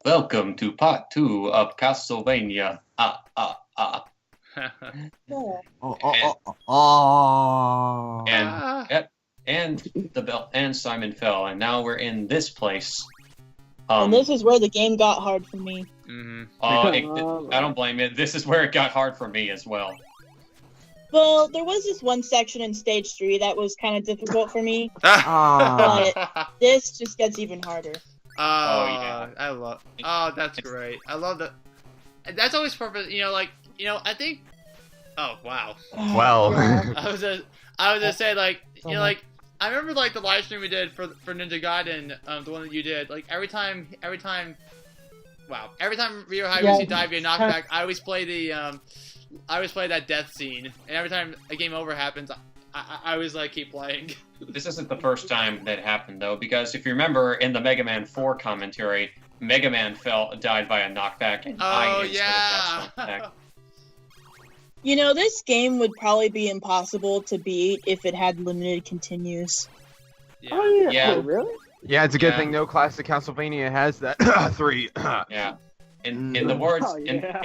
Welcome to part 2 of Castlevania. Oh, And yep, and the bell and Simon fell, and now we're in this place. And this is where the game got hard for me. I don't blame it. This is where it got hard for me as well. Well, there was this one section in stage 3 that was kind of difficult for me, oh, but this just gets even harder. Yeah. I love. Oh, that's great. I love that. That's always perfect. I think. Oh wow. well. I was gonna say I remember the live stream we did for Ninja Gaiden, the one that you did. Like every time Ryo Hayabusa died via knockback, I always play that death scene, and every time a game over happens, I always keep playing. This isn't the first time that happened though, because if you remember in the Mega Man 4 commentary, Mega Man died by a knockback, and I answered that knockback. You know, this game would probably be impossible to beat if it had limited continues. Yeah. Oh, Yeah. Oh, really? Yeah, it's a good thing no classic Castlevania has that 3. Yeah. In the words Oh, yeah.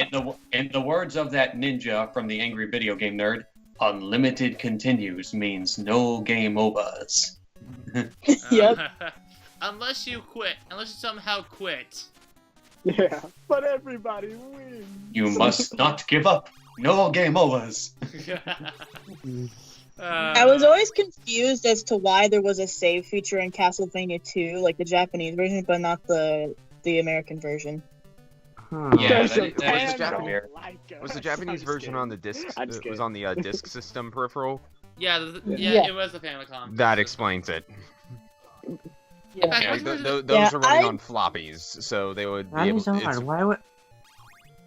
in the words of that ninja from the Angry Video Game Nerd, unlimited continues means no game overs. Yep. Unless you somehow quit. Yeah. But everybody wins. You must not give up. No game overs. I was always confused as to why there was a save feature in Castlevania 2, like the Japanese version, but not the American version. Yeah, Because that the is fans Japanese. don't like us. Was the Japanese I'm just version on the kidding. disc? I'm just It was kidding. on the disc system peripheral. Yeah, Yeah. it was the Famicom. That explains it. In fact, Yeah, wasn't Those Yeah, are running I- on floppies, so they would be That'd be able. so hard.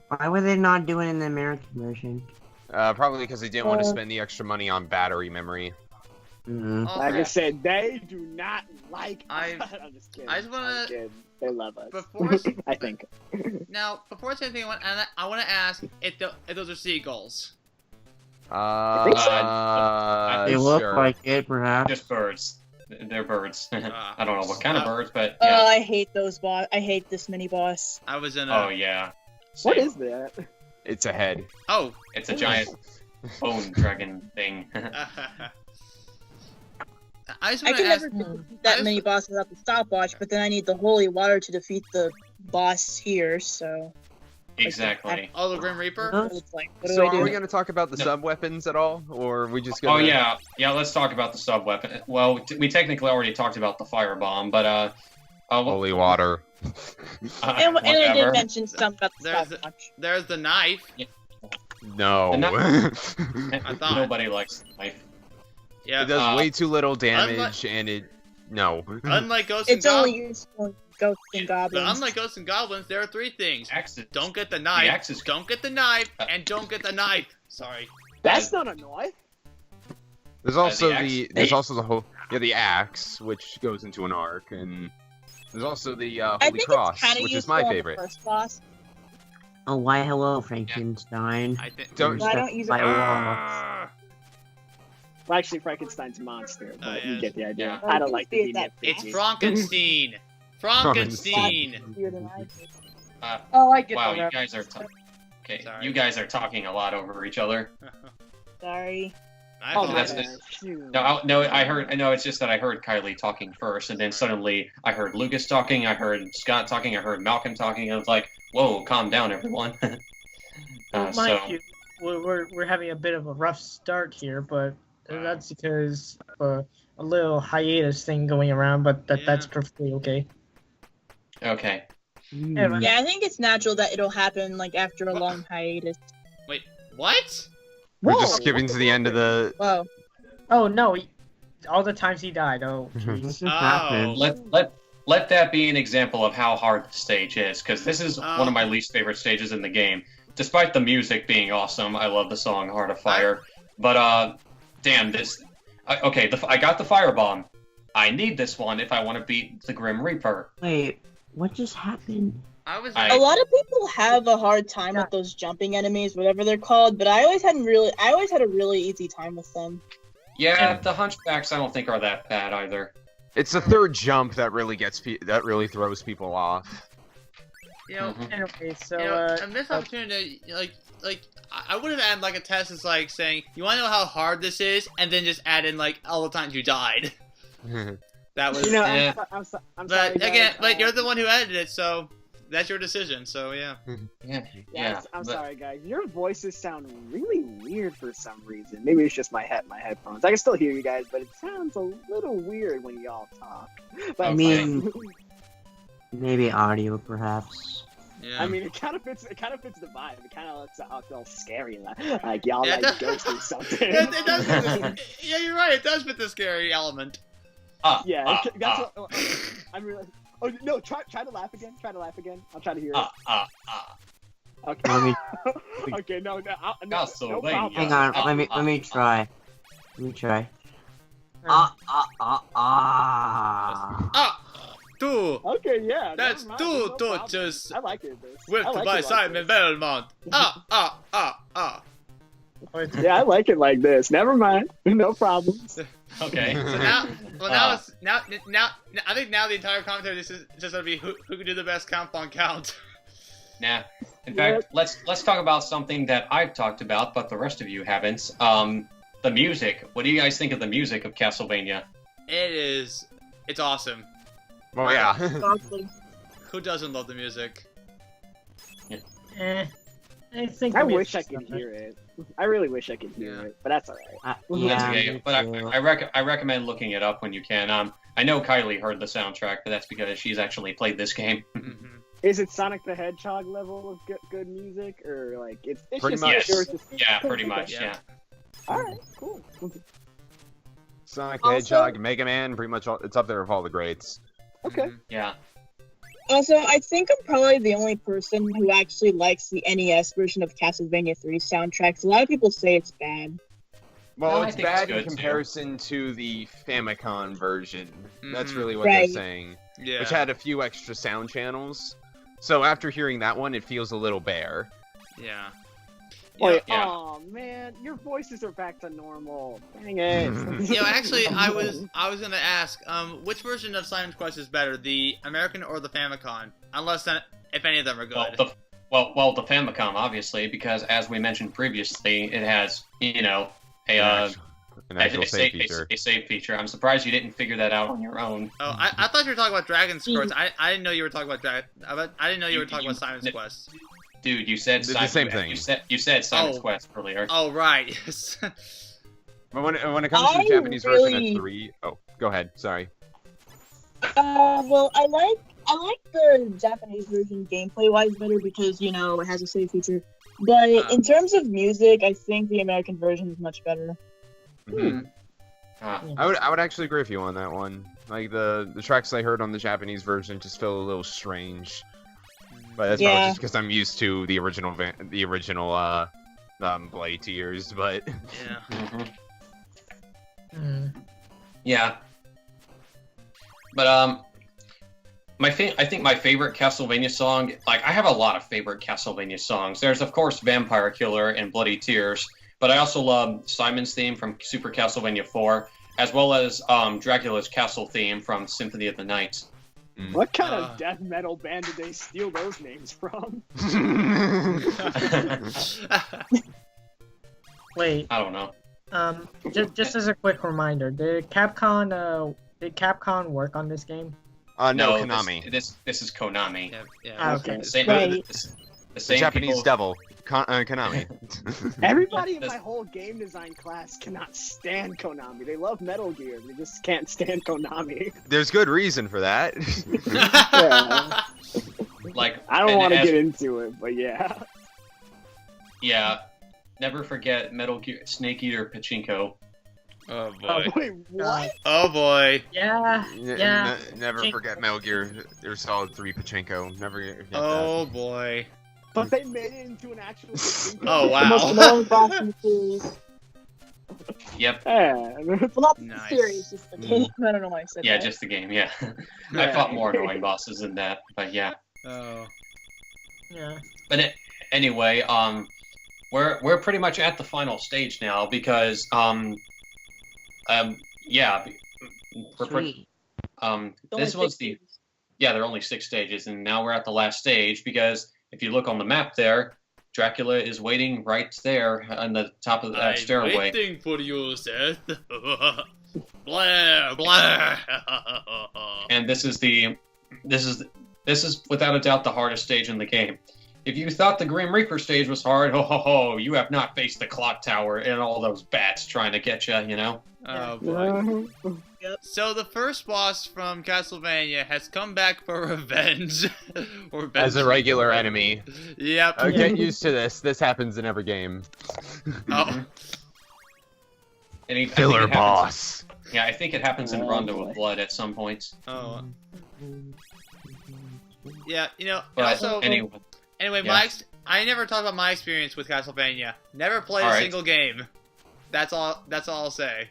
Why would they not do it in the American version? Probably because they didn't want to spend the extra money on battery memory. Mm. Oh, Like I crap. said, they do not like I- us. I'm just kidding. I just wanna- I'm just kidding. They love us. Before I think. before I say anything, I want to ask if those are seagulls. think so. They look sure. like it, perhaps. Just birds. They're birds. Ah. I don't know what kind of birds, but Oh, yeah. I hate those boss. I hate this mini boss. I was in a. Oh yeah. What Same. is that? It's a head. Oh. It's a giant bone dragon thing. I just I want to can ask. never defeat that mini boss without the stopwatch, but then I need the holy water to defeat the boss here, so... Exactly. Oh, the Grim Reaper. It's like, what do So I do? are we gonna talk about the No. sub weapons at all, or are we just Oh gonna? yeah. Let's talk about the sub weapon. Well, we technically already talked about the firebomb, but Holy water. And I did whatever. mention something about the There's stopwatch. There's the knife. No. I thought. Nobody likes the knife. Yeah. It does way too little damage, unlike- and it. No. Unlike Ghosts and It's only Goblins. useful in Ghosts and But Goblins. unlike Ghosts and Goblins, there are 3 things. Axes. Don't get the knife. axes- Don't get the knife. And don't get the knife. Sorry. That's not a knife. There's also the axe. there's also the whole the axe, which goes into an arc, and there's also the I Holy think Cross, it's kind of which is useful my on the favorite. first boss. Oh, why hello, Frankenstein. I think. Don't- Why don't you- By a wall. Ah! Well, actually, Frankenstein's a monster, but Oh, you yeah. get the idea. Yeah. I don't like the That It's nitpicky. Frankenstein. Frankenstein. Easier than I did. Oh, I get Wow, that. you guys are okay. Sorry. You guys are talking a lot over each other. Sorry. I Oh, thought- that's Yeah, it. shoot. No, I heard. I know it's just that I heard Kylie talking first, and then suddenly I heard Lucas talking. I heard Scott talking. I heard Malcolm talking. I was like, "Whoa, calm down, everyone." Mind so you, we're having a bit of a rough start here, but that's because of a little hiatus thing going around. But that's Yeah. perfectly okay. okay. Anyway, Yeah, I think it's natural that it'll happen like after a long hiatus. What? We're Whoa, just skipping to the end of the. Whoa. Oh no, all the times he died. Oh, jeez. This Oh. happens. Let that be an example of how hard the stage is, because this is Oh. one of my least favorite stages in the game. Despite the music being awesome, I love the song "Heart of Fire." But damn this. Okay, I got the firebomb. I need this one if I want to beat the Grim Reaper. Wait, what just happened? I was. I- A lot of people have a hard time with those jumping enemies, whatever they're called, but I always had a really easy time with them. Yeah, the hunchbacks I don't think are that bad either. It's the third jump that really throws people off. You know, Anyway, so a missed opportunity. I would have added like a test that's like saying, "You want to know how hard this is?" and then just add in like all the times you died. That was. You know, Yeah. I'm sorry. But guys, again, but you're the one who edited it, so that's your decision. So yeah. Yeah. I'm but- sorry, guys. Your voices sound really weird for some reason. Maybe it's just my headphones. I can still hear you guys, but it sounds a little weird when y'all talk. But I mean, maybe audio, perhaps. Yeah. I mean, it kind of fits. It kind of fits the vibe. It kind of looks all scary, like y'all Yeah, like ghosts or something. it does. Yeah, you're right. It does fit the scary element. Yeah, that's what. I'm really. Oh no! Try to laugh again. Try to laugh again. I'll try to hear it. Okay. Let me Okay. No. No Castlevania. problem. hang on. Let me try. Let me try. Two. Okay. Yeah. That's never mind, two no problem. touches. I like it. This. Whipped I like by it like Simon this. Belmont. Yeah, I like it like this. Never mind. No problems. Okay. So now, now it's now. I think now the entire commentary is just gonna be who can do the best count on count. Nah. In fact, let's talk about something that I've talked about, but the rest of you haven't. The music. What do you guys think of the music of Castlevania? It's awesome. Well, yeah. Who doesn't love the music? I think. I the wish I music's could not hear it. I really wish I could hear Yeah. it, but that's alright. That's Yeah, okay, me but too. I recommend looking it up when you can. I know Kylie heard the soundtrack, but that's because she's actually played this game. Mm-hmm. Is it Sonic the Hedgehog level of good music, or like it's Pretty just much. Yes. or it's just... Yeah, pretty much. Yeah. Yeah. All right, cool. Sonic the Also- Hedgehog, Mega Man, pretty much it's up there with all the greats. Okay. Yeah. Also, I think I'm probably the only person who actually likes the NES version of Castlevania 3 soundtracks. A lot of people say it's bad. Well, No, I it's think it's bad good, in too. comparison to the Famicom version. That's Mhm. really what Right. they're saying. Yeah. Which had a few extra sound channels. So after hearing that one, it feels a little bare. Yeah. Wait, Yeah. oh man, your voices are back to normal. Dang it. You know, actually, I was gonna ask, which version of Simon's Quest is better, the American or the Famicom? Unless if any of them are good. Well, the Famicom, obviously, because as we mentioned previously, it has, An actual save feature. a save feature. I'm surprised you didn't figure that out on your own. Oh, I thought you were talking about Dragon's Quest. I didn't know you were talking about I didn't know you were talking about Simon's Quest. Dude, you said They're the same thing. You said Simon's Oh. Quest earlier. Oh right. Yes. But when it comes to the I Japanese version really- of 3... Oh, go ahead. Sorry. Well, I like the Japanese version gameplay-wise better because, you know, it has a save feature. But in terms of music, I think the American version is much better. Mhm. Ah. I would actually agree with you on that one. Like the tracks I heard on the Japanese version just feel a little strange. But that's probably Yeah. just because I'm used to the original Bloody Tears. But Yeah. Mhm. Mm. Yeah. But I think my favorite Castlevania song, like I have a lot of favorite Castlevania songs. There's of course Vampire Killer and Bloody Tears, but I also love Simon's theme from Super Castlevania 4, as well as Dracula's Castle theme from Symphony of the Night. What kind of death metal band did they steal those names from? Wait, I don't know. just as a quick reminder, did Capcom work on this game? no, Konami. This is Konami. Yeah. Yeah. Ah, okay. The same, Right. the The same Japanese people. devil, Konami. Everybody in This- my whole game design class cannot stand Konami. They love Metal Gear. They just can't stand Konami. There's good reason for that. Yeah. Like I don't and want to as- get into it, but yeah. Yeah. Never forget Metal Gear Snake Eater Pachinko. Oh Oh, boy. wait, what? Oh boy. Yeah, yeah. Never Pachinko. forget Metal Gear or Solid 3 Pachinko. Never forget Oh boy. But they made it into an actual pachinko. Oh, wow. The most known boss in the series. Yep. Yeah. Well, not Nice. the series, just the game. I don't know why I said Yeah, that. just the game. Yeah. I fought more annoying bosses than that, but yeah. Oh. Yeah. But anyway, we're pretty much at the final stage now because yeah, we're pretty, Sweet. Only this was 6 the Yeah, there are only 6 stages, and now we're at the last stage because if you look on the map there, Dracula is waiting right there on the top of that stairway. Waiting for you, Seth. Blah blah. And this is without a doubt the hardest stage in the game. If you thought the Grim Reaper stage was hard, you have not faced the clock tower and all those bats trying to get you, you know? Oh boy. So the first boss from Castlevania has come back for revenge. Or As a regular enemy. Yep. Get used to this. This happens in every game. Oh. And I think Filler it happens- boss. Yeah, I think it happens in Oh, Rondo boy. of Blood at some points. Oh. Yeah, you know, But also anyway, anyway, yeah. I never talked about my experience with Castlevania. Never played a Alright. single game. That's all I'll say.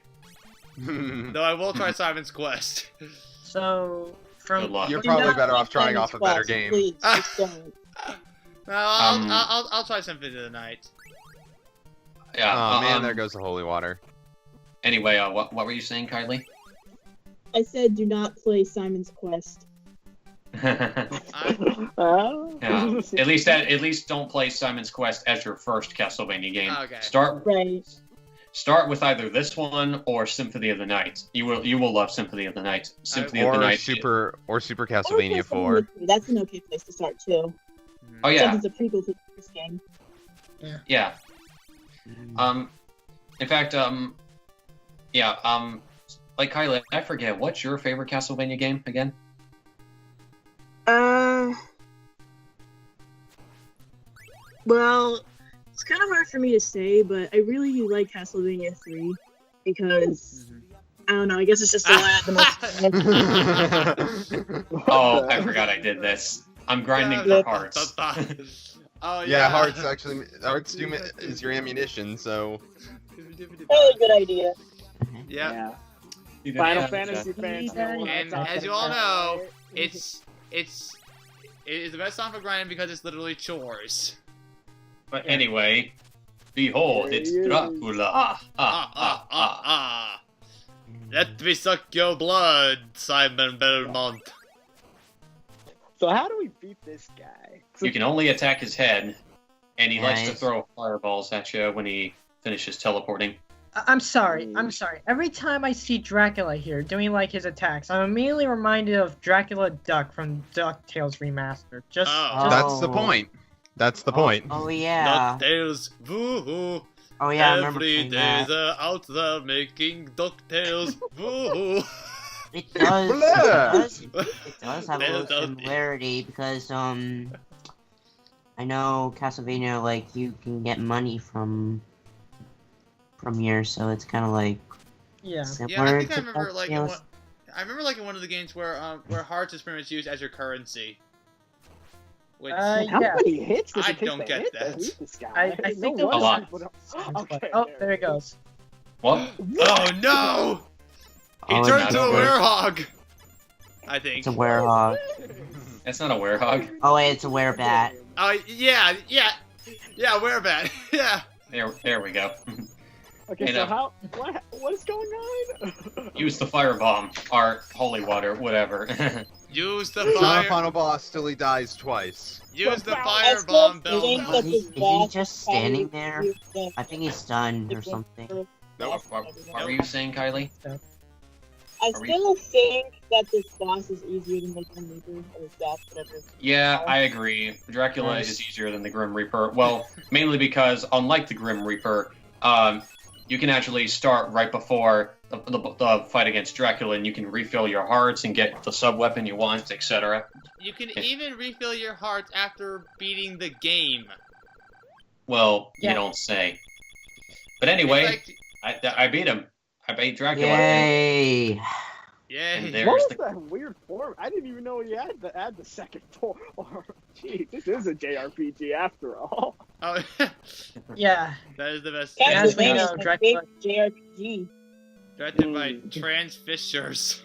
Though I will try Simon's Quest. So good from luck. You're Do probably not better play off trying Simon's off a better Quest, game. Please, just don't. No, Um, I'll try Symphony of the Night. Yeah. Oh man, there goes the holy water. Anyway, what were you saying, Kylie? I said do not play Simon's Quest. Yeah. Oh. At least don't play Simon's Quest as your first Castlevania game. Okay. Start with either this one or Symphony of the Night. You will love Symphony of the Night. Symphony of the Or Night. Super Castlevania Or play 4. Symphony 3. That's an okay place to start too. Oh yeah, Since it's a prequel to the first game. yeah. In fact, like Kylie, I forget what's your favorite Castlevania game again? Well, it's kind of hard for me to say, but I really like Castlevania 3 because I don't know. I guess it's just the one I had the most. Oh, I forgot I did this. I'm grinding for hearts. Oh Yeah, hearts is your ammunition, so Really good idea. Yeah. Yeah. Final Fantasy fans know what I'm And talking as you all about, know, right? it is the best song for grinding because it's literally chores. But anyway, behold, it's Dracula. Let me suck your blood, Simon Belmont. So how do we beat this guy? You can only attack his head, and he likes to Nice. throw fireballs at you when he finishes teleporting. I'm sorry. Every time I see Dracula here doing like his attacks, I'm immediately reminded of Dracula Duck from DuckTales Remastered. Just that's the point. That's the point. Oh yeah. DuckTales, woohoo! Oh yeah. I remember Every playing day that. they're out there making DuckTales, woohoo! It does. Blah. It does have a Well little done. similarity because I know Castlevania, like, you can get money from here, so it's kind of like yeah. similar Yeah, I think I to remember like in DuckTales. one, I remember like in one of the games where hearts is pretty much used as your currency. Which Uh, How yeah. many hits does I it take don't to get hit that. to beat this guy? I think no there was- wonder A lot. people don't- Okay. Oh, there it goes. What? oh no! He Oh, turned it's into a good. werehog. I think. It's a werehog. That's not a werehog. Oh wait, it's a werebat. Oh yeah, werebat. Yeah. There we go. Okay, Hey, so now. what is going on? Use the firebomb, or holy water, whatever. Use the It's not a fire. final boss till he dies twice. Use the I still firebomb, think Bill. that Is he- this is he boss just probably standing there? is the I think he's stunned or something. What were you saying, Kylie? I Are we- still think that this boss is easier than the Grim Reaper or Death, whatever. Yeah, I agree. Dracula Nice. is easier than the Grim Reaper. Well, mainly because, unlike the Grim Reaper, you can actually start right before the fight against Dracula, and you can refill your hearts and get the sub-weapon you want, etc. You can even refill your hearts after beating the game. Well, Yeah. you don't say. But anyway, In fact, I beat him. I beat Dracula. And, Yay! yay. and What there's was the... that weird form? I didn't even know he had the second form. Gee, this is a JRPG after all. Oh, Yeah. that is the best. Yeah, as we Castlevania know, is my Dracula- favorite JRPG. Directed by Trans Fishers.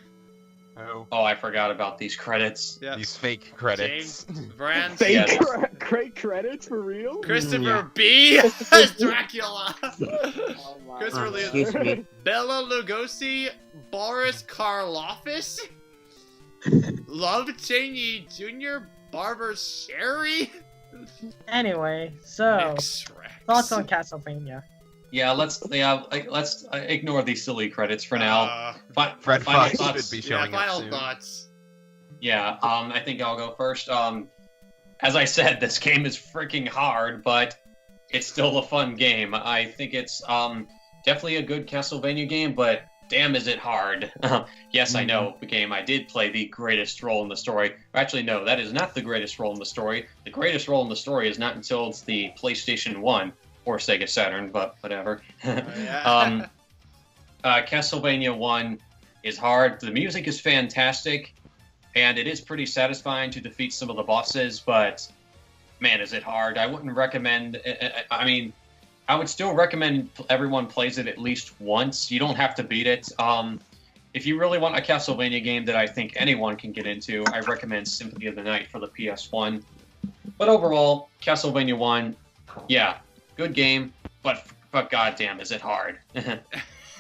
Oh, Oh, I forgot about these credits. Yeah. these fake credits. James Brand. Fake Yeah. great credits for real? Christopher Yeah. B. as Dracula. Oh my Christopher God. Lee. Excuse me. Bella Lugosi. Boris Karloffis. Love Cheney Jr. Barber Sherry. Anyway, so X-Rex. thoughts on Castlevania? let's ignore these silly credits for now. Fred Final Fox thoughts. should be Yeah, showing up final soon. thoughts. Yeah, I think I'll go first. As I said, this game is freaking hard, but it's still a fun game. I think it's definitely a good Castlevania game, but damn is it hard. Yes, I know, the game I did play the greatest role in the story. Actually, no, that is not the greatest role in the story. The greatest role in the story is not until it's the PlayStation 1 or Sega Saturn, but whatever. Yeah. Castlevania 1 is hard. The music is fantastic, and it is pretty satisfying to defeat some of the bosses, but man, is it hard. I wouldn't recommend... I mean, I would still recommend everyone plays it at least once. You don't have to beat it. If you really want a Castlevania game that I think anyone can get into, I recommend Symphony of the Night for the PS1. But overall, Castlevania 1, yeah, good game, but goddamn, is it hard.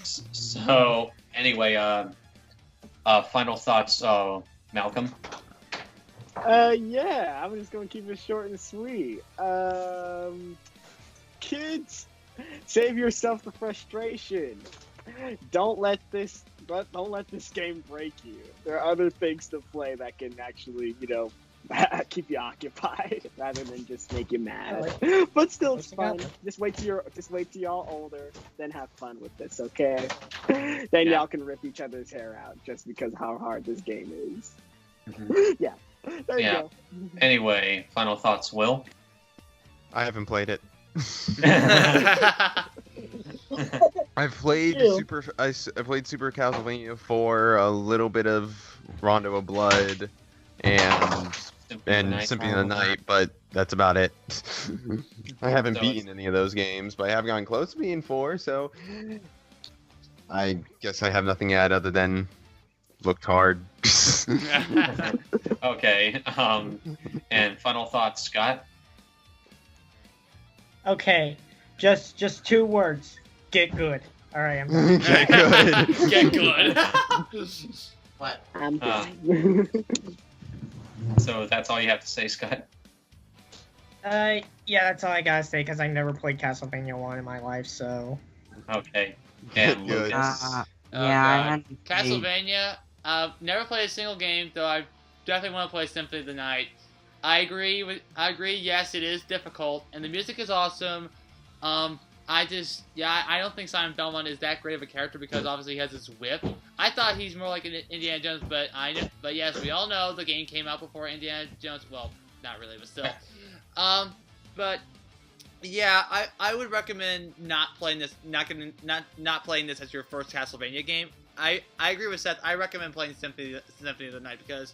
So, anyway, final thoughts, Malcolm? Yeah, I'm just gonna keep it short and sweet. Kids, save yourself the frustration. Don't let this game break you. There are other things to play that can actually, keep you occupied rather than just make you mad. But still, it's fun. Just wait till y'all older, then have fun with this, okay? Then y'all can rip each other's hair out just because of how hard this game is. Yeah. There you go. Anyway, final thoughts, Will? I haven't played it. Yeah. I've played Ew. I played Super Castlevania 4, a little bit of Rondo of Blood, and Symphony of the Night, but that's about it. I haven't So beaten any of those games, but I have gone close to being 4, so I guess I have nothing to add other than looked hard. Okay, and final thoughts, Scott? Okay, just 2 words. Get good. All right, I'm done. Get good. Get good. What? I'm Uh, good. So that's all you have to say, Scott? Yeah, that's all I gotta say because I never played Castlevania 1 in my life, so. Okay. And Good. Lucas? Yeah, Oh, I God. hadn't played. Castlevania. Never played a single game, though. I definitely want to play Symphony of the Night. I agree. Yes, it is difficult, and the music is awesome. I don't think Simon Belmont is that great of a character because obviously he has his whip. I thought he's more like an Indiana Jones, but yes, we all know the game came out before Indiana Jones. Well, not really, but still. But yeah, I would recommend not playing this, not playing this as your first Castlevania game. I agree with Seth. I recommend playing Symphony of the Night because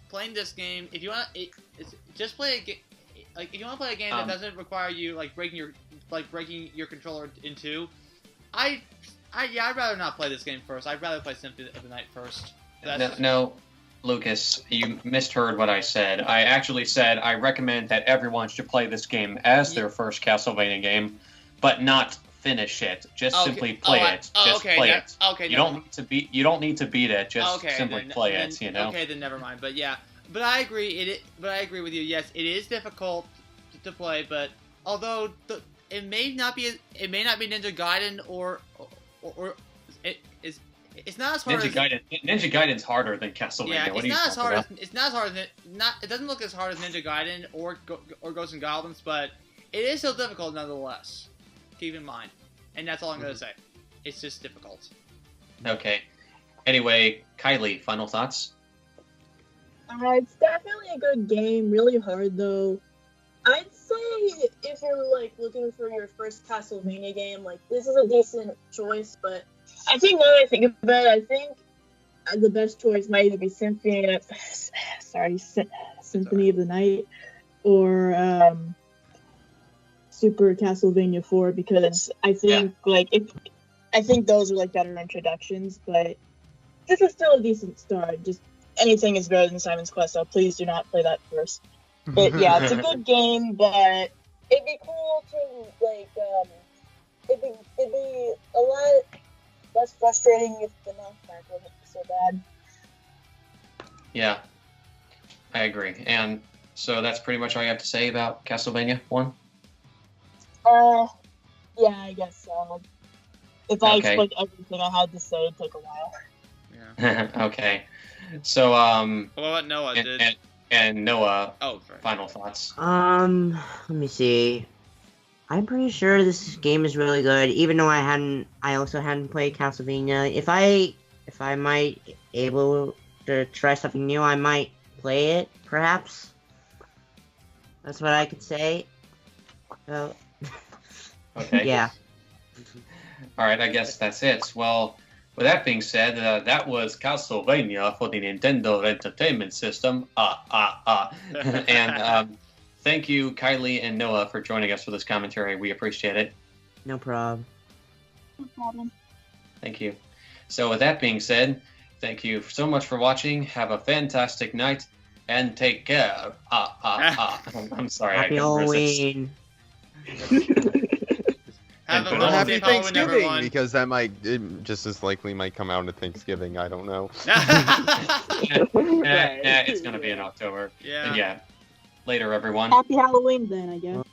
playing this game, if you want, just play a game. Like if you want to play a game that doesn't require you breaking your controller in two, I'd rather not play this game first. I'd rather play Symphony of the Night first. No, Lucas, you misheard what I said. I actually said I recommend that everyone should play this game as their first Castlevania game, but not finish it. Just simply play it. Just play it. Okay. You don't need to beat it. Just simply play it. You know. Okay, then never mind. But yeah, but I agree. But I agree with you. Yes, it is difficult to play. But although it may not be Ninja Gaiden or it's not as hard. Ninja Gaiden's harder than Castlevania. Yeah, what it's not as hard. It's Not as hard as it doesn't look as hard as Ninja Gaiden or Ghosts and Goblins, but it is still difficult nonetheless. Keep in mind, and that's all I'm gonna say. It's just difficult. Okay. Anyway, Kylie, final thoughts? It's definitely a good game. Really hard though. I'd say if you're looking for your first Castlevania game, this is a decent choice. But I think now that I think about it, I think the best choice might either be Symphony of the Night or Super Castlevania 4 because I think I think those are better introductions. But this is still a decent start. Just anything is better than Simon's Quest, so please do not play that first. But yeah, it's a good game, but it'd be cool to it'd be a lot less frustrating if the knockback wasn't so bad. Yeah, I agree. And so that's pretty much all you have to say about Castlevania 1? Yeah, I guess so. If I Okay. explained everything I had to say, it'd take a while. Yeah. Okay. So, What about Noah? and Noah, Oh, sorry. final thoughts. Let me see. I'm pretty sure this game is really good, even though I also hadn't played Castlevania. If I might able to try something new, I might play it, perhaps. That's what I could say. So, Okay. yeah. All right, I guess that's it. Well, with that being said, that was Castlevania for the Nintendo Entertainment System. And thank you, Kylie and Noah, for joining us for this commentary. We appreciate it. No problem. No problem. Thank you. So with that being said, thank you so much for watching. Have a fantastic night and take care. I'm sorry. Happy I couldn't resist. Halloween. Have a And long Happy safe Halloween, Thanksgiving, everyone. because that it just as likely might come out at Thanksgiving. I don't know. It's gonna be in October. Yeah. And yeah. Later, everyone. Happy Halloween then, I guess.